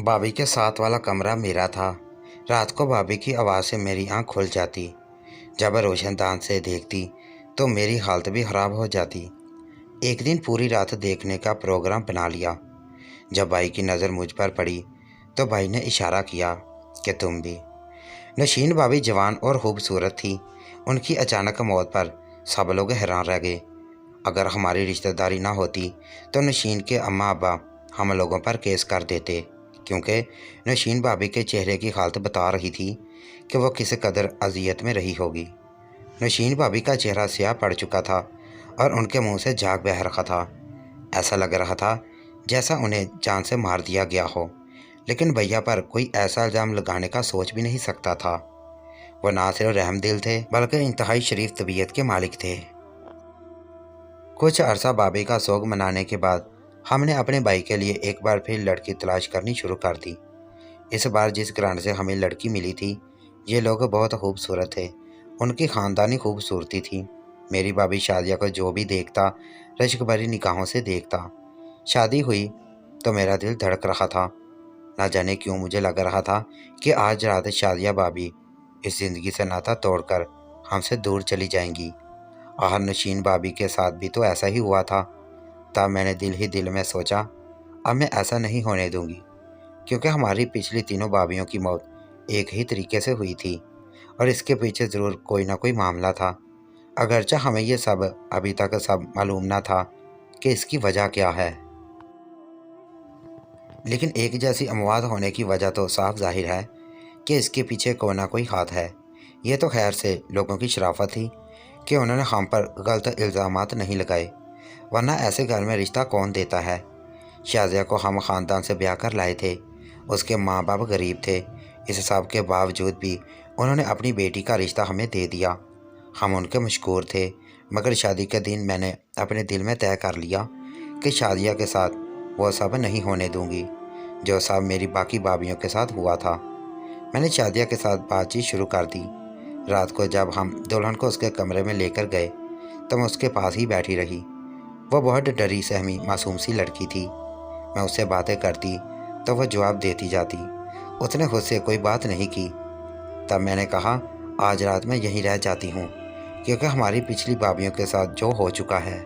भाभी के साथ वाला कमरा मेरा था। रात को भाभी की आवाज़ से मेरी आंख खुल जाती। जब रोशनदान से देखती तो मेरी हालत भी ख़राब हो जाती। एक दिन पूरी रात देखने का प्रोग्राम बना लिया। जब भाई की नज़र मुझ पर पड़ी तो भाई ने इशारा किया कि तुम भी। नशीन भाभी जवान और खूबसूरत थी। उनकी अचानक मौत पर सब लोग हैरान रह गए। अगर हमारी रिश्तेदारी ना होती तो नशीन के अम्मा अब्बा हम लोगों पर केस कर देते, क्योंकि नशीन भाभी के चेहरे की हालत बता रही थी कि वो किस कदर अजियत में रही होगी। नशीन भाभी का चेहरा स्याह पड़ चुका था और उनके मुंह से झाग बह रहा था। ऐसा लग रहा था जैसा उन्हें जान से मार दिया गया हो, लेकिन भैया पर कोई ऐसा इल्ज़ाम लगाने का सोच भी नहीं सकता था। वो ना सिर्फ रहमदिल थे बल्कि इंतहाई शरीफ तबीयत के मालिक थे। कुछ अरसा भाभी का सोग मनाने के बाद हमने अपने भाई के लिए एक बार फिर लड़की तलाश करनी शुरू कर दी। इस बार जिस ग्रांड से हमें लड़की मिली थी, ये लोग बहुत खूबसूरत थे। उनकी ख़ानदानी खूबसूरती थी। मेरी भाभी शादिया को जो भी देखता रश्क भरी निगाहों से देखता। शादी हुई तो मेरा दिल धड़क रहा था। ना जाने क्यों मुझे लग रहा था कि आज रात शादिया भाभी इस ज़िंदगी से नाता तोड़कर हमसे दूर चली जाएंगी। आहर नशीन भाभी के साथ भी तो ऐसा ही हुआ था। तब मैंने दिल ही दिल में सोचा, अब मैं ऐसा नहीं होने दूंगी, क्योंकि हमारी पिछली तीनों भाभीयों की मौत एक ही तरीके से हुई थी और इसके पीछे ज़रूर कोई ना कोई मामला था। अगरचे हमें ये सब अभी तक सब मालूम ना था कि इसकी वजह क्या है, लेकिन एक जैसी अमवात होने की वजह तो साफ जाहिर है कि इसके पीछे कोई ना कोई हाथ है। ये तो खैर से लोगों की शराफत थी कि उन्होंने हम पर गलत इल्ज़ामात नहीं लगाए, वरना ऐसे घर में रिश्ता कौन देता है। शाजिया को हम ख़ानदान से ब्याह कर लाए थे। उसके माँ बाप गरीब थे। इस सब के बावजूद भी उन्होंने अपनी बेटी का रिश्ता हमें दे दिया। हम उनके मशकूर थे, मगर शादी के दिन मैंने अपने दिल में तय कर लिया कि शादिया के साथ वो सब नहीं होने दूंगी जो सब मेरी बाकी भाभीयों के साथ हुआ था। मैंने शादिया के साथ बातचीत शुरू कर दी। रात को जब हम दुल्हन को उसके कमरे में लेकर गए तो मैं उसके पास ही बैठी रही। वो बहुत डरी सहमी मासूम सी लड़की थी। मैं उससे बातें करती तो वह जवाब देती जाती। उसने खुद से कोई बात नहीं की। तब मैंने कहा, आज रात मैं यहीं रह जाती हूँ, क्योंकि हमारी पिछली भाभीयों के साथ जो हो चुका है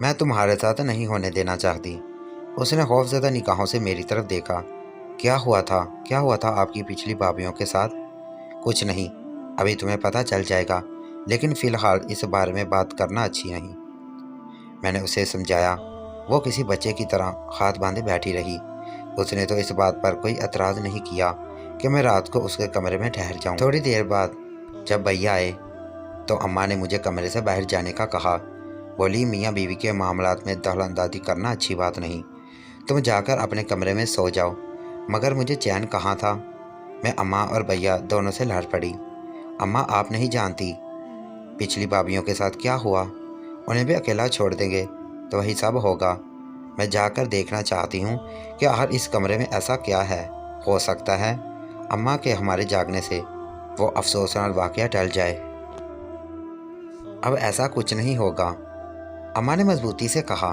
मैं तुम्हारे साथ नहीं होने देना चाहती। उसने खौफज़दा निगाहों से मेरी तरफ देखा। क्या हुआ था आपकी पिछली भाभीयों के साथ? कुछ नहीं, अभी तुम्हें पता चल जाएगा, लेकिन फ़िलहाल इस बारे में बात करना अच्छी नहीं। मैंने उसे समझाया। वो किसी बच्चे की तरह हाथ बांधे बैठी रही। उसने तो इस बात पर कोई एतराज़ नहीं किया कि मैं रात को उसके कमरे में ठहर जाऊं। थोड़ी देर बाद जब भैया आए तो अम्मा ने मुझे कमरे से बाहर जाने का कहा। बोली, मियाँ बीवी के मामलात में दखलंदाजी करना अच्छी बात नहीं, तुम जाकर अपने कमरे में सो जाओ। मगर मुझे चैन कहाँ था। मैं अम्मा और भैया दोनों से लड़ पड़ी। अम्मा, आप नहीं जानती पिछली भाभीयों के साथ क्या हुआ। उन्हें भी अकेला छोड़ देंगे तो वही सब होगा। मैं जाकर देखना चाहती हूँ कि आखिर इस कमरे में ऐसा क्या है। हो सकता है अम्मा के हमारे जागने से वो अफसोसनाक वाक़या टल जाए। अब ऐसा कुछ नहीं होगा, अम्मा ने मजबूती से कहा।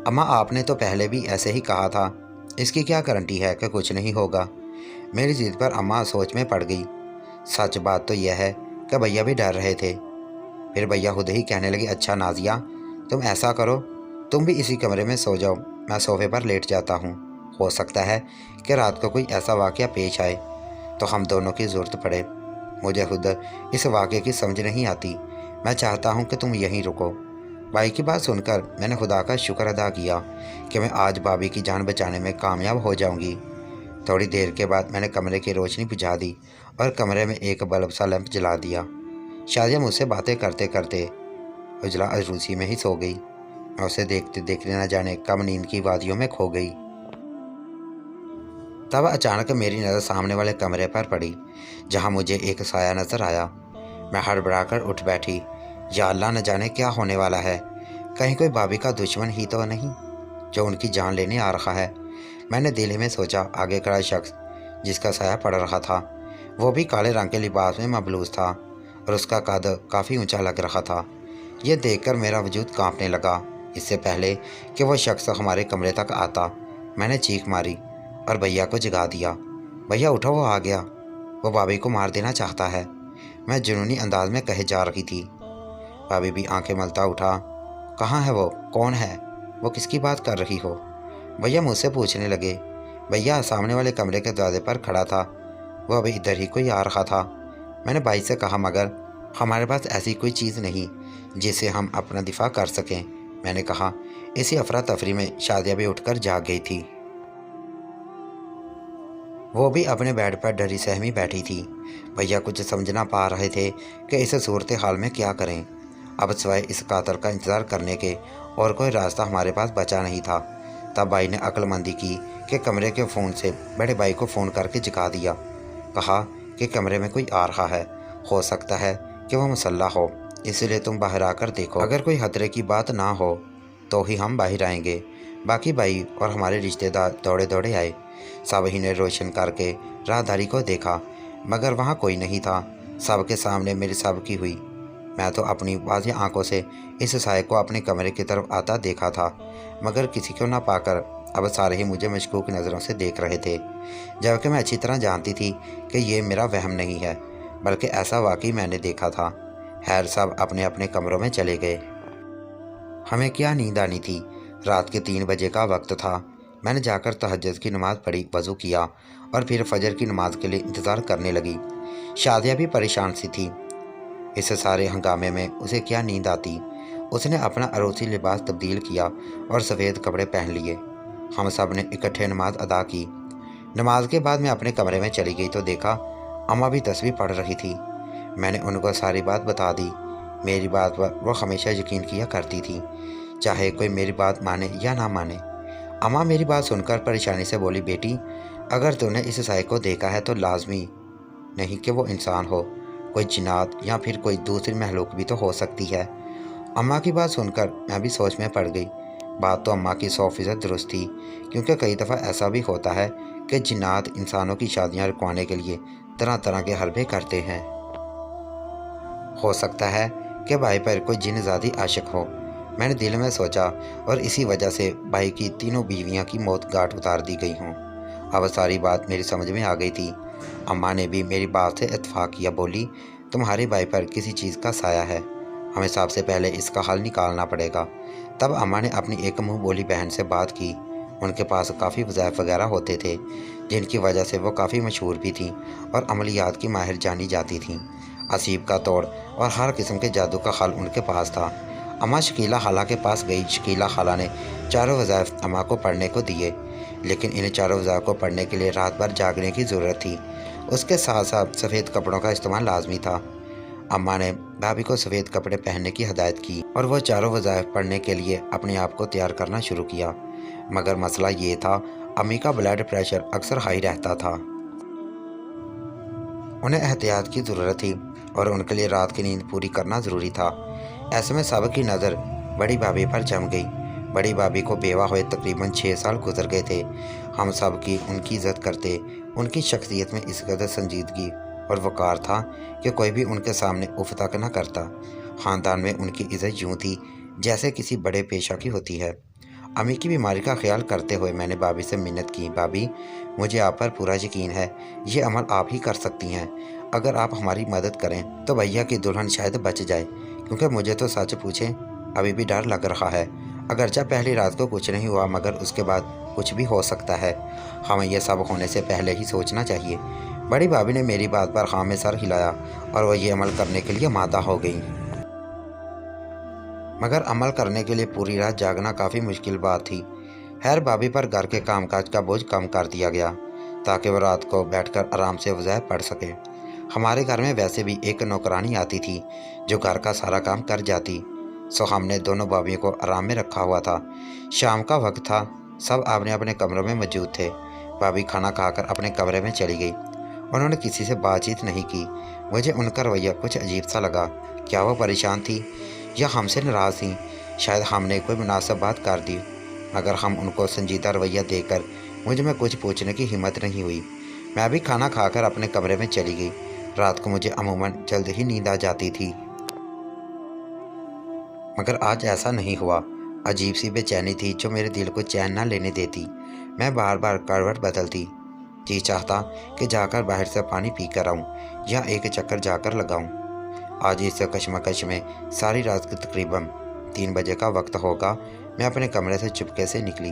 अम्मा, आपने तो पहले भी ऐसे ही कहा था, इसकी क्या गारंटी है कि कुछ नहीं होगा। मेरी ज़िद पर अम्मा सोच में पड़ गई। सच बात तो यह है कि भैया भी डर रहे थे। फिर भैया खुद ही कहने लगे, अच्छा नाजिया, तुम ऐसा करो, तुम भी इसी कमरे में सो जाओ, मैं सोफे पर लेट जाता हूँ। हो सकता है कि रात को कोई ऐसा वाक़या पेश आए तो हम दोनों की ज़रूरत पड़े। मुझे खुद इस वाक़े की समझ नहीं आती। मैं चाहता हूँ कि तुम यहीं रुको। भाई की बात सुनकर मैंने खुदा का शुक्र अदा किया कि मैं आज भाभी की जान बचाने में कामयाब हो जाऊँगी। थोड़ी देर के बाद मैंने कमरे की रोशनी बुझा दी और कमरे में एक बल्ब सा लैंप जला दिया। शादिया मुझसे बातें करते करते उजला अरूसी में ही सो गई। मैं उसे देखते देखते न जाने कब नींद की वादियों में खो गई। तब अचानक मेरी नज़र सामने वाले कमरे पर पड़ी, जहां मुझे एक साया नज़र आया। मैं हड़बड़ाकर उठ बैठी। या अल्लाह, न जाने क्या होने वाला है। कहीं कोई भाभी का दुश्मन ही तो नहीं जो उनकी जान लेने आ रहा है। मैंने दिल में सोचा। आगे खड़ा शख्स जिसका साया पड़ रहा था वो भी काले रंग के लिबास में मबलूस था और उसका कद काफ़ी ऊंचा लग रहा था। यह देखकर मेरा वजूद कांपने लगा। इससे पहले कि वह शख्स हमारे कमरे तक आता میں نے چیخ ماری اور بھیا کو جگا دیا۔ بھیا اٹھو، وہ آ گیا، وہ بھابھی کو مار دینا چاہتا ہے، میں جنونی انداز میں کہے جا رہی تھی۔ بھابھی بھی آنکھیں ملتا اٹھا، کہاں ہے وہ؟ کون ہے وہ؟ کس کی بات کر رہی ہو؟ بھیا مجھ سے پوچھنے لگے۔ بھیا سامنے والے کمرے کے دروازے پر کھڑا تھا، وہ ابھی ادھر ہی کوئی آ رہا تھا۔ میں نے بھائی سے کہا، مگر ہمارے پاس ایسی کوئی چیز نہیں جس سے ہم اپنا دفاع کر سکیں، میں نے کہا۔ اسی افراتفری میں شادیہ بھی اٹھ کر جاگ گئی تھی۔ وہ بھی اپنے بیڈ پر ڈری سہمی بیٹھی تھی۔ بھیا کچھ سمجھ نہ پا رہے تھے کہ اس صورتحال میں کیا کریں۔ اب سوائے اس قاتل کا انتظار کرنے کے اور کوئی راستہ ہمارے پاس بچا نہیں تھا۔ تب بھائی نے عقل مندی کی کہ کمرے کے فون سے بڑے بھائی کو فون کر کے جگا دیا۔ کہا کہ کمرے میں کوئی آ رہا ہے، ہو سکتا ہے کہ وہ مسلح ہو، اس لیے تم باہر آ کر دیکھو، اگر کوئی خطرے کی بات نہ ہو تو ہی ہم باہر آئیں گے۔ باقی بھائی اور ہمارے رشتہ دار دوڑے دوڑے آئے۔ سب ہی نے روشن کر کے راہداری کو دیکھا، مگر وہاں کوئی نہیں تھا۔ سب کے سامنے میری سب کی ہوئی۔ میں تو اپنی واضح آنکھوں سے اس سائے کو اپنے کمرے کی طرف آتا دیکھا تھا، مگر کسی کو نہ پا کر اب سارے ہی مجھے مشکوک نظروں سے دیکھ رہے تھے، جبکہ میں اچھی طرح جانتی تھی کہ یہ میرا وہم نہیں ہے، بلکہ ایسا واقعی میں نے دیکھا تھا۔ خیر سب اپنے اپنے کمروں میں چلے گئے۔ ہمیں کیا نیند آنی تھی، رات کے 3 بجے کا وقت تھا۔ میں نے جا کر تہجد کی نماز پڑھی، وضو کیا اور پھر فجر کی نماز کے لیے انتظار کرنے لگی۔ شادیہ بھی پریشان سی تھی، اس سارے ہنگامے میں اسے کیا نیند آتی۔ اس نے اپنا عروسی لباس تبدیل کیا اور سفید کپڑے پہن لیے۔ ہم سب نے اکٹھے نماز ادا کی۔ نماز کے بعد میں اپنے کمرے میں چلی گئی تو دیکھا اماں بھی تسبیح پڑھ رہی تھی۔ میں نے ان کو ساری بات بتا دی۔ میری بات پر وہ ہمیشہ یقین کیا کرتی تھی، چاہے کوئی میری بات مانے یا نہ مانے۔ اماں میری بات سن کر پریشانی سے بولی، بیٹی اگر تو نے اس سائے کو دیکھا ہے تو لازمی نہیں کہ وہ انسان ہو، کوئی جنات یا پھر کوئی دوسری مخلوق بھی تو ہو سکتی ہے۔ اماں کی بات سن کر میں بھی سوچ میں پڑ گئی۔ بات تو اماں کی 100% درست تھی، کیونکہ کئی دفعہ ایسا بھی ہوتا ہے کہ جنات انسانوں کی شادیاں رکوانے کے لیے طرح طرح کے حربے کرتے ہیں۔ ہو سکتا ہے کہ بھائی پر کوئی جن زادی عاشق ہو، میں نے دل میں سوچا، اور اسی وجہ سے بھائی کی تینوں بیویاں کی موت گھاٹ اتار دی گئی ہوں۔ اب ساری بات میری سمجھ میں آ گئی تھی۔ اماں نے بھی میری بات سے اتفاق کیا، بولی تمہارے بھائی پر کسی چیز کا سایہ ہے، ہمیں سب سے پہلے اس کا حل نکالنا پڑے گا۔ تب اماں نے اپنی ایک منہ بولی بہن سے بات کی۔ ان کے پاس کافی وظائف وغیرہ ہوتے تھے، جن کی وجہ سے وہ کافی مشہور بھی تھیں اور عملیات کی ماہر جانی جاتی تھیں۔ اسیب کا توڑ اور ہر قسم کے جادو کا حل ان کے پاس تھا۔ اماں شکیلہ خالہ کے پاس گئی۔ شکیلہ خالہ نے چاروں وظائف اماں کو پڑھنے کو دیے، لیکن ان چاروں وظائف کو پڑھنے کے لیے رات بھر جاگنے کی ضرورت تھی۔ اس کے ساتھ ساتھ سفید کپڑوں کا استعمال لازمی تھا۔ اماں نے بھابھی کو سفید کپڑے پہننے کی ہدایت کی اور وہ چاروں وظائف پڑھنے کے لیے اپنے آپ کو تیار کرنا شروع کیا، مگر مسئلہ یہ تھا امی کا بلڈ پریشر اکثر ہائی رہتا تھا۔ انہیں احتیاط کی ضرورت تھی اور ان کے لیے رات کی نیند پوری کرنا ضروری تھا۔ ایسے میں سب کی نظر بڑی بھابھی پر جم گئی۔ بڑی بھابھی کو بیوہ ہوئے تقریباً 6 سال گزر گئے تھے۔ ہم سب کی ان کی عزت کرتے۔ ان کی شخصیت میں اس قدر سنجیدگی اور وقار تھا کہ کوئی بھی ان کے سامنے اف تک نہ کرتا۔ خاندان میں ان کی عزت یوں تھی جیسے کسی بڑے پیشہ کی ہوتی ہے۔ امی کی بیماری کا خیال کرتے ہوئے میں نے بھابھی سے منت کی، بھابھی مجھے آپ پر پورا یقین ہے، یہ عمل آپ ہی کر سکتی ہیں۔ اگر آپ ہماری مدد کریں تو بھیا کی دلہن شاید بچ جائے، کیونکہ مجھے تو سچ پوچھیں ابھی بھی ڈر لگ رہا ہے۔ اگرچہ پہلی رات کو کچھ نہیں ہوا، مگر اس کے بعد کچھ بھی ہو سکتا ہے۔ ہمیں یہ سب ہونے سے پہلے ہی سوچنا چاہیے۔ بڑی بھابھی نے میری بات پر خام میں سر ہلایا اور وہ یہ عمل کرنے کے لیے مادہ ہو گئی۔ مگر عمل کرنے کے لیے پوری رات جاگنا کافی مشکل بات تھی۔ خیر بھابھی پر گھر کے کام کاج کا بوجھ کم کر دیا گیا تاکہ وہ رات کو بیٹھ کر آرام سے وظائف پڑھ سکے۔ ہمارے گھر میں ویسے بھی ایک نوکرانی آتی تھی جو گھر کا سارا کام کر جاتی، سو ہم نے دونوں بھابھیوں کو آرام میں رکھا ہوا تھا۔ شام کا وقت تھا، سب اپنے اپنے کمروں میں موجود تھے۔ بھابھی کھانا کھا کر اپنے کمرے میں چلی گئی۔ انہوں نے کسی سے بات چیت نہیں کی۔ مجھے ان کا رویہ کچھ عجیب سا لگا۔ کیا وہ پریشان تھی یا ہم سے ناراض تھیں؟ شاید ہم نے کوئی مناسب بات کر دی، مگر ہم ان کو سنجیدہ رویہ دیکھ کر مجھ میں کچھ پوچھنے کی ہمت نہیں ہوئی۔ میں بھی کھانا کھا کر اپنے کمرے میں چلی گئی۔ رات کو مجھے عموماً جلد ہی نیند آ جاتی تھی، مگر آج ایسا نہیں ہوا۔ عجیب سی بے چینی تھی جو میرے دل کو چین نہ لینے دیتی۔ मैं बार बार करवट बदलती। जी चाहता कि जाकर बाहर से पानी पी कर आऊँ या एक चक्कर जाकर लगाऊँ। आज इस कशमकश में सारी रात के तकरीबन 3 बजे का वक्त होगा, मैं अपने कमरे से चुपके से निकली।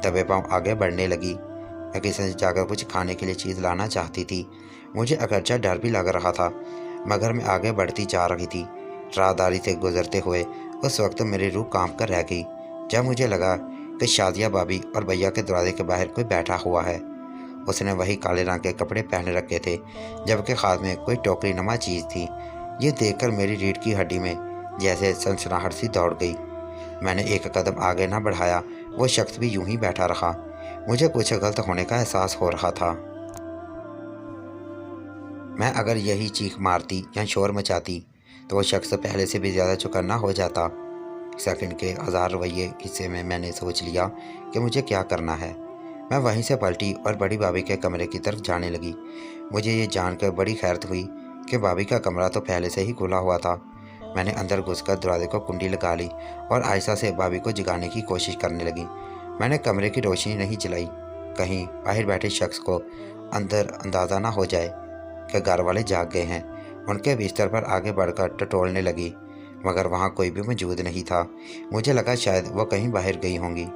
दबे पाँव आगे बढ़ने लगी। मैं किचन से जाकर कुछ खाने के लिए चीज़ लाना चाहती थी। मुझे अगरचा डर भी लग रहा था, मगर मैं आगे बढ़ती जा रही थी। राहदारी से गुजरते हुए उस वक्त मेरी रूह कांप कर रह गई, जब मुझे लगा कि शादिया भाभी और भैया के दरवाजे के बाहर कोई बैठा हुआ है। उसने वही काले रंग के कपड़े पहन रखे थे, जबकि हाथ में कोई टोकरी नुमा चीज़ थी। ये देखकर मेरी रीढ़ की हड्डी में जैसे सनसनाहट सी दौड़ गई। मैंने एक कदम आगे न बढ़ाया, वो शख्स भी यूं ही बैठा रहा। मुझे कुछ गलत होने का एहसास हो रहा था। मैं अगर यही चीख मारती या शोर मचाती तो वो शख्स पहले से भी ज़्यादा चौकन्ना हो जाता। सेकंड के हज़ार रवैये हिस्से में मैंने सोच लिया कि मुझे क्या करना है। मैं वहीं से पलटी और बड़ी भाभी के कमरे की तरफ जाने लगी। मुझे ये जानकर बड़ी खैरत हुई कि भाभी का कमरा तो पहले से ही खुला हुआ था। मैंने अंदर घुसकर दरवाजे को कुंडी लगा ली और आहिस्ता से भाभी को जगाने की कोशिश करने लगी। मैंने कमरे की रोशनी नहीं जलाई, कहीं बाहर बैठे शख्स को अंदर अंदाज़ा ना हो जाए कि घर वाले जाग गए हैं। उनके बिस्तर पर आगे बढ़कर टटोलने लगी, मगर वहाँ कोई भी मौजूद नहीं था। मुझे लगा शायद वो कहीं बाहर गई होंगी।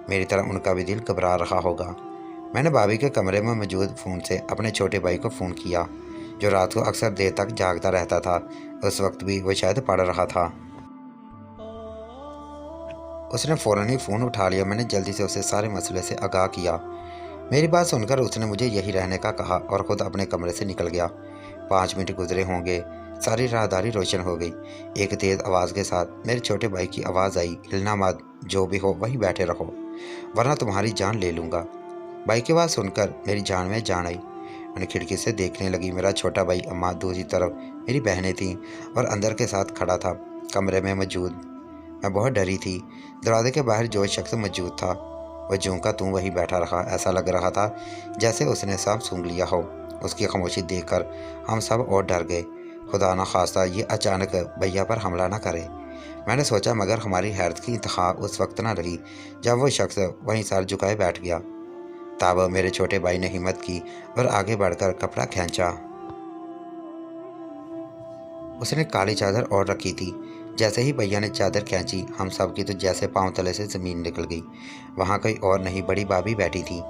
मेरी तरह उनका भी दिल घबरा रहा होगा। मैंने भाभी के कमरे में मौजूद फ़ोन से अपने छोटे भाई को फ़ोन किया, जो रात को अक्सर देर तक जागता रहता था। उस वक्त भी वो शायद पढ़ रहा था। उसने फ़ौरन ही फ़ोन उठा लिया। मैंने जल्दी से उसे सारे मसले से आगाह किया। मेरी बात सुनकर उसने मुझे यही रहने का कहा और ख़ुद अपने कमरे से निकल गया। 5 मिनट गुजरे होंगे, सारी राहदारी रोशन हो गई। एक तेज़ आवाज़ के साथ मेरे छोटे भाई की आवाज़ आई, हिलना मत, जो भी हो वहीं बैठे रहो, वरना तुम्हारी जान ले लूँगा। भाई की आवाज़ सुनकर मेरी जान में जान आई। मैंने खिड़की से देखने लगी। मेरा छोटा भाई, अम्मा, दूसरी तरफ मेरी बहनें थीं और अंदर के साथ खड़ा था कमरे में मौजूद। मैं बहुत डरी थी। दरवाजे के बाहर जो शख्स मौजूद था वह जूं का तूं वहीं बैठा रहा। ऐसा लग रहा था जैसे उसने सांप सूंघ लिया हो। उसकी खामोशी देखकर हम सब और डर गए। खुदा न खास्ता ये अचानक भैया पर हमला न करे, मैंने सोचा, मगर हमारी हैरत की इंतहा उस वक्त न रही जब वो शख्स वहीं सर झुकाए बैठ गया। तब मेरे छोटे भाई ने हिम्मत की और आगे बढ़कर कपड़ा खींचा। उसने काली चादर ओढ़ रखी थी। जैसे ही भैया ने चादर खींची, हम सब की तो जैसे पांव तले से ज़मीन निकल गई। वहाँ कोई और नहीं, बड़ी भाभी बैठी थी।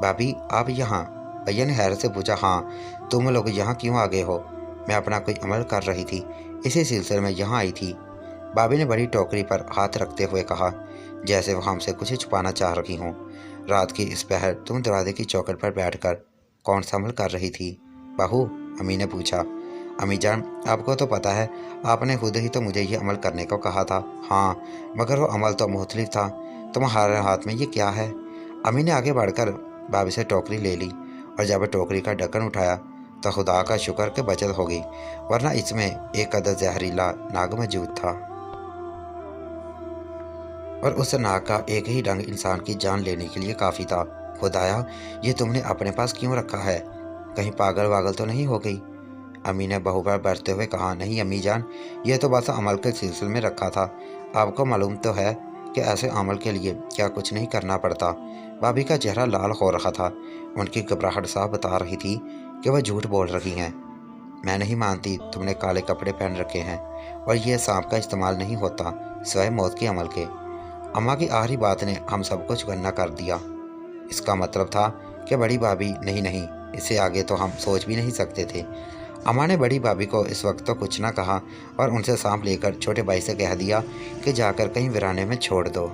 भाभी, आप यहाँ? भैया ने हैरत से पूछा। हाँ, तुम लोग यहाँ क्यों आ गए हो? मैं अपना कोई अमल कर रही थी, इसी सिलसिले में यहाँ आई थी। भाभी ने बड़ी टोकरी पर हाथ रखते हुए कहा, जैसे वो हमसे कुछ छुपाना चाह रही हों। रात की इस पहर तुम दरवाजे की चौखट पर बैठकर कौन सा अमल कर रही थी बहू? अम्मी ने पूछा। अम्मी जान, आपको तो पता है, आपने खुद ही तो मुझे ये अमल करने को कहा था। हाँ, मगर वो अमल तो मुख्तलिफ था। तुम्हारे हाथ में ये क्या है? अम्मी ने आगे बढ़कर भाभी से टोकरी ले ली और जब टोकरी का ढक्कन उठाया तो खुदा का शुक्र कि बचत हो गई, वरना इसमें एक कदर जहरीला नाग मौजूद था और उस नाग का एक ही डंग इंसान की जान लेने के लिए काफ़ी था। खुदाया, ये तुमने अपने पास क्यों रखा है? कहीं पागल वागल तो नहीं हो गई? अम्मी ने बहू पर बढ़ते हुए कहा। नहीं अम्मी जान, ये तो बस अमल के सिलसिले में रखा था। आपको मालूम तो है कि ऐसे अमल के लिए क्या कुछ नहीं करना पड़ता। भाभी का चेहरा लाल हो रहा था। उनकी घबराहट साफ बता रही थी कि वह झूठ बोल रही हैं। मैं नहीं मानती, तुमने काले कपड़े पहन रखे हैं और यह सांप का इस्तेमाल नहीं होता सिवाय मौत के अमल के। अम्मा की आखिरी बात ने हम सबको चौकन्ना कर दिया। इसका मतलब था कि बड़ी भाभी, नहीं नहीं, इससे आगे तो हम सोच भी नहीं सकते थे। अम्मा ने बड़ी भाभी को इस वक्त तो कुछ ना कहा और उनसे सांप लेकर छोटे भाई से कह दिया कि जाकर कहीं वीराने में छोड़ दो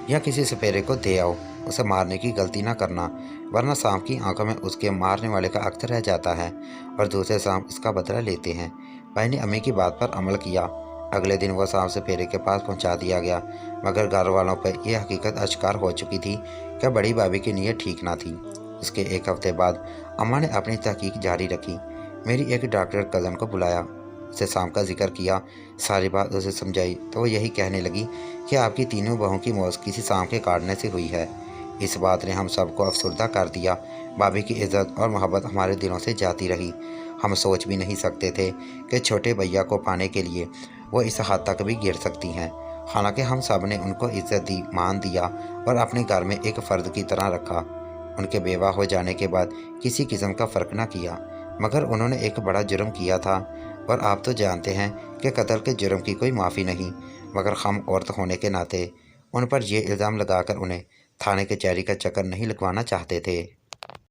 या किसी सपेरे को दे आओ। उसे मारने की गलती ना करना, वरना सांप की आंखों में उसके मारने वाले का अख्तर रह जाता है और दूसरे सांप इसका बदला लेते हैं। भाई ने अम्मी की बात पर अमल किया। अगले दिन वो सांप सपेरे के पास पहुंचा दिया गया, मगर घर वालों पर यह हकीकत आश्कार हो चुकी थी कि बड़ी भाभी की नीयत ठीक ना थी। उसके एक हफ्ते बाद अम्मा ने अपनी तहकीक जारी रखी। मेरी एक डॉक्टर कज़न को बुलाया, उसे सांप का जिक्र किया, सारी बात उसे समझाई तो वो यही कहने लगी कि आपकी तीनों बहू की मौत किसी सांप के काटने से हुई है। इस बात ने हम सबको अफसरदा कर दिया। भाभी की इज्जत और मोहब्बत हमारे दिलों से जाती रही। हम सोच भी नहीं सकते थे कि छोटे भैया को पाने के लिए वो इस हद तक भी गिर सकती हैं। حالانکہ ہم سب نے ان کو عزت دی، مان دیا اور اپنے گھر میں ایک فرد کی طرح رکھا۔ ان کے بیوہ ہو جانے کے بعد کسی قسم کا فرق نہ کیا، مگر انہوں نے ایک بڑا جرم کیا تھا، اور آپ تو جانتے ہیں کہ قتل کے جرم کی کوئی معافی نہیں، مگر ہم عورت ہونے کے ناطے ان پر یہ الزام لگا کر انہیں تھانے کچہری کا چکر نہیں لگوانا چاہتے تھے۔